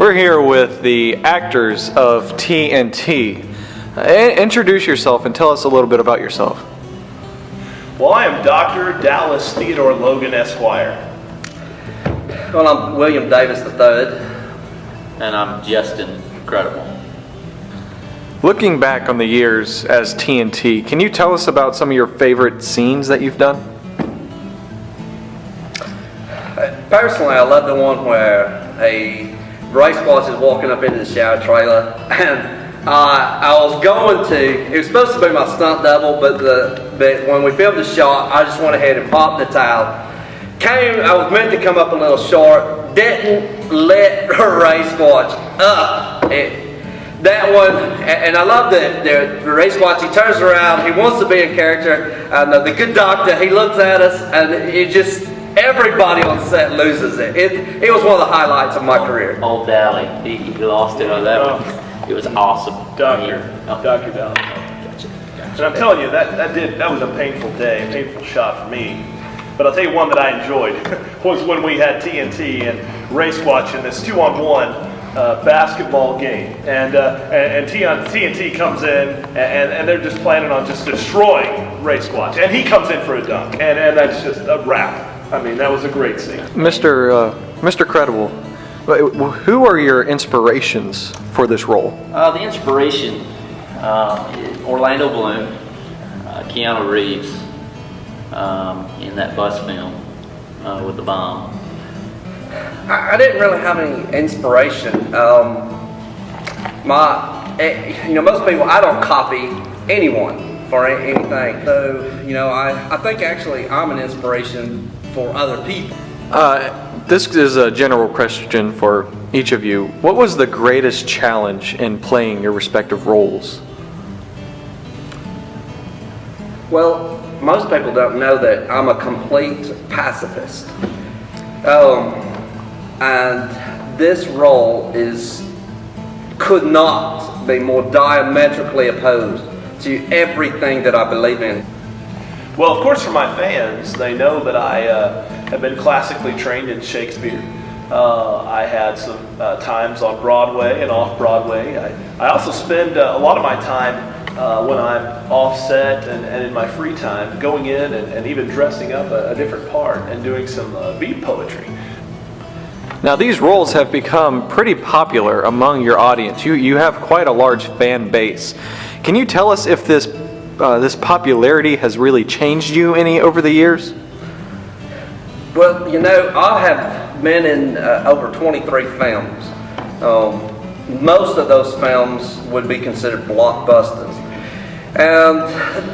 We're here with the actors of TNT. Introduce yourself and tell us a little bit about yourself. Well, I am Dr. Dallas Theodore Logan, Esquire. Well, I'm William Davis III. And I'm Justin Credible. Looking back on the years as TNT, can you tell us about some of your favorite scenes that you've done? Personally, I love the one where a race boss is walking up into the shower trailer, and I was going to, it was supposed to be my stunt double, but when we filmed the shot, I just went ahead and popped the towel. I was meant to come up a little short, didn't let her race watch up. That one, and I love the race watch. He turns around, he wants to be in character, and the good doctor, he looks at us, and it just, everybody on set loses it. It was one of the highlights of my career. Old Dally, he lost it on that one. It was awesome. Dr. Dallas. And I'm telling you, that was a painful day, a painful shot for me. But I'll tell you one that I enjoyed was when we had TNT and Race Watch in this 2-on-1 basketball game, and TNT comes in and they're just planning on just destroying Race Watch, and he comes in for a dunk, and that's just a wrap. I mean, that was a great scene. Mr. Credible, who are your inspirations for this role? The inspiration, Orlando Bloom, Keanu Reeves, in that bus film with the bomb. I didn't really have any inspiration. Most people, I don't copy anyone for anything. So, I think actually I'm an inspiration for other people. This is a general question for each of you. What was the greatest challenge in playing your respective roles? Well, most people don't know that I'm a complete pacifist. And this role could not be more diametrically opposed to everything that I believe in. Well, of course, for my fans, they know that I have been classically trained in Shakespeare. I had some times on Broadway and off Broadway. I also spend a lot of my time when I'm off set and in my free time going in and even dressing up a different part and doing some beat poetry. Now, these roles have become pretty popular among your audience. You have quite a large fan base. Can you tell us if this popularity has really changed you any over the years? Well, I have been in over 23 films. Most of those films would be considered blockbusters. And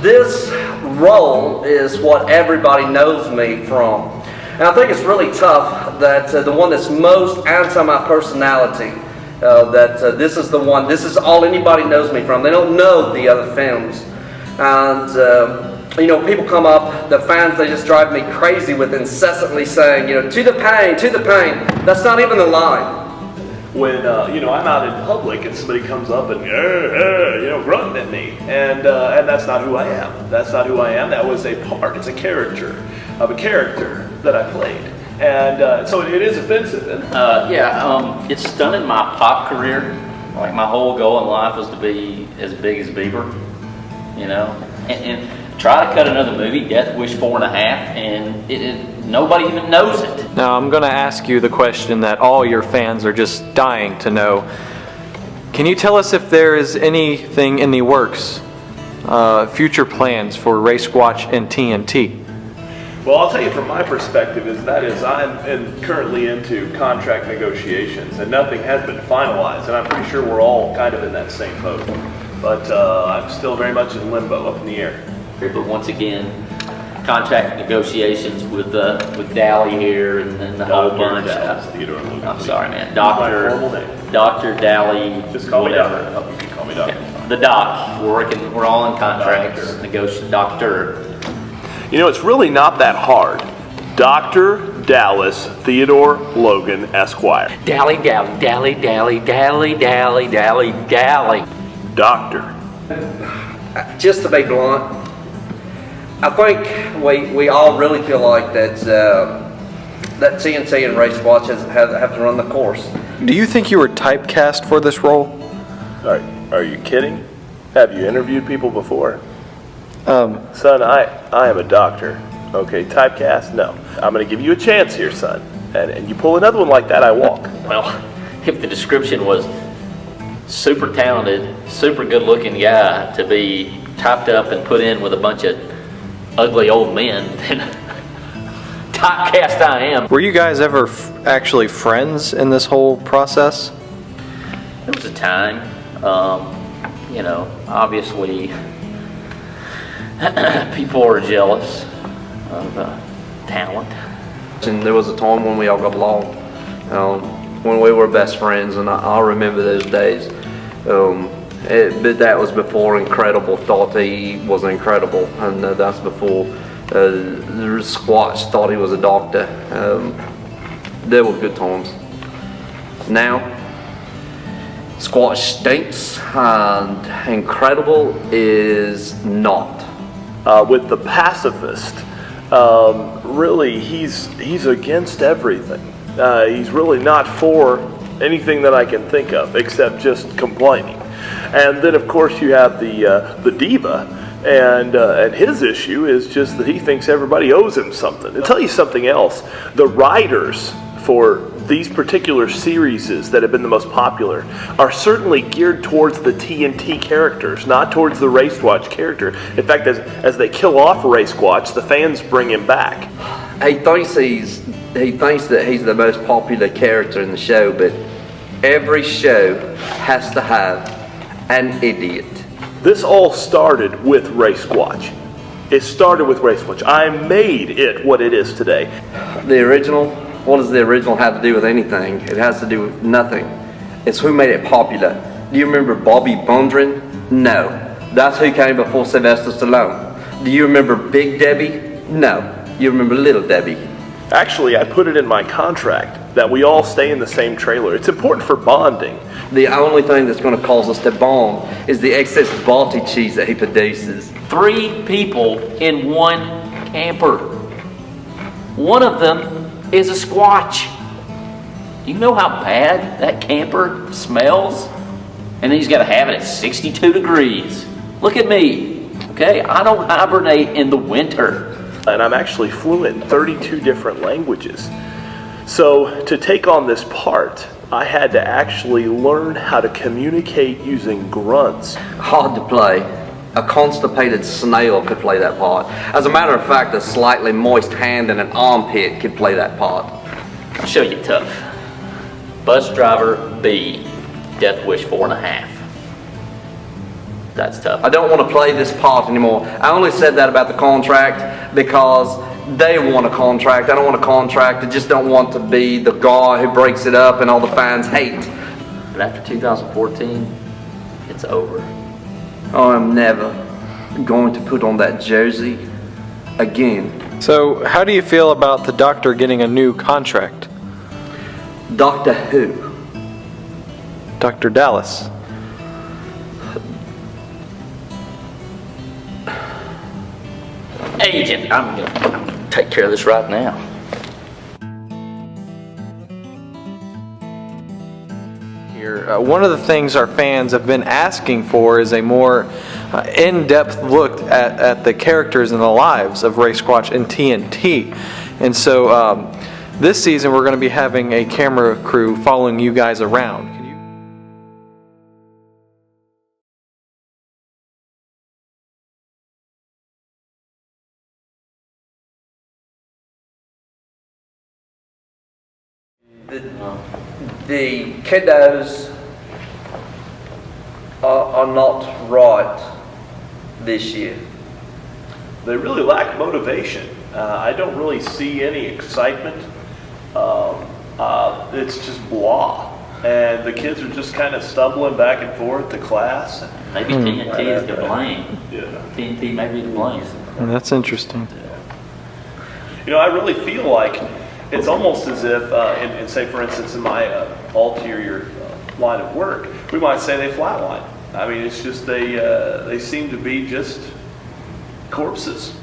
this role is what everybody knows me from. And I think it's really tough that the one that's most anti my personality, this is all anybody knows me from. They don't know the other films. And, people come up, the fans, they just drive me crazy with incessantly saying, to the pain. That's not even the line. When, I'm out in public and somebody comes up and, grunting at me. And that's not who I am. That's not who I am. That was a part. It's a character of a character that I played. And so it is offensive. It stunted my pop career. Like, my whole goal in life was to be as big as Bieber, and try to cut another movie, Death Wish 4.5, and nobody even knows it. Now, I'm going to ask you the question that all your fans are just dying to know. Can you tell us if there is anything in the works, future plans for Race Watch and TNT? Well, I'll tell you from my perspective I'm currently into contract negotiations, and nothing has been finalized, and I'm pretty sure we're all kind of in that same boat. But I'm still very much in limbo, up in the air. But once again, contract negotiations with Dally here and the whole bunch. Dallas Theodore Logan. I'm sorry, man. Dr. Dally. Just call me whatever. Doctor. You can call me Doctor. Okay. The Doc. We're all in contracts. Doctor. It's really not that hard. Dr. Dallas Theodore Logan, Esquire. Dally. Doctor. Just to be blunt, I think we all really feel like that that TNT and Race Watch have to run the course. Do you think you were typecast for this role? Are you kidding? Have you interviewed people before? Son, I am a doctor. Okay, typecast? No. I'm going to give you a chance here, son. And you pull another one like that, I walk. Well, if the description was super talented, super good looking guy to be typed up and put in with a bunch of ugly old men, then typecast I am. Were you guys ever actually friends in this whole process? There was a time, you know, obviously people are jealous of talent. And there was a time when we all got along, when we were best friends, and I remember those days. But that was before Incredible thought he was incredible, and that's before the Squatch thought he was a doctor. They were good times. Now, Squatch stinks, and Incredible is not. With the pacifist, really, he's against everything. He's really not for anything that I can think of except just complaining. And then, of course, you have the diva, and his issue is just that he thinks everybody owes him something. To tell you something else, the writers for these particular series that have been the most popular are certainly geared towards the TNT characters, not towards the Race Watch character. In fact, as they kill off Race Watch, the fans bring him back. He thinks that he's the most popular character in the show, but every show has to have an idiot. This all started with Race Watch. It started with Race Watch. I made it what it is today. The original, what does the original have to do with anything? It has to do with nothing. It's who made it popular. Do you remember Bobby Bundren? No. That's who came before Sylvester Stallone. Do you remember Big Debbie? No. You remember Little Debbie. Actually, I put it in my contract that we all stay in the same trailer. It's important for bonding. The only thing that's going to cause us to bond is the excess Balti cheese that he produces. 3 people in one camper. One of them is a Squatch. Do you know how bad that camper smells? And then he's got to have it at 62 degrees. Look at me, okay? I don't hibernate in the winter. And I'm actually fluent in 32 different languages. So to take on this part, I had to actually learn how to communicate using grunts. Hard to play. A constipated snail could play that part. As a matter of fact, a slightly moist hand and an armpit could play that part. I'll show you tough. Bus driver B, Death Wish 4.5. That's tough. I don't want to play this part anymore. I only said that about the contract because they want a contract. I don't want a contract. I just don't want to be the guy who breaks it up and all the fans hate. But after 2014, it's over. I'm never going to put on that jersey again. So, how do you feel about the Doctor getting a new contract? Doctor who? Dr. Dallas. Agent, I'm gonna take care of this right now. Here, one of the things our fans have been asking for is a more in-depth look at the characters and the lives of Ray Squatch and TNT. And so this season we're going to be having a camera crew following you guys around. The kiddos are not right this year. They really lack motivation. I don't really see any excitement. It's just blah. And the kids are just kind of stumbling back and forth to class. Maybe TNT is to blame. Yeah. TNT may be to blame. That's interesting. You know, I really feel like it's almost as if, in say, for instance, in my ulterior line of work, we might say they flatline. I mean, it's just they seem to be just corpses.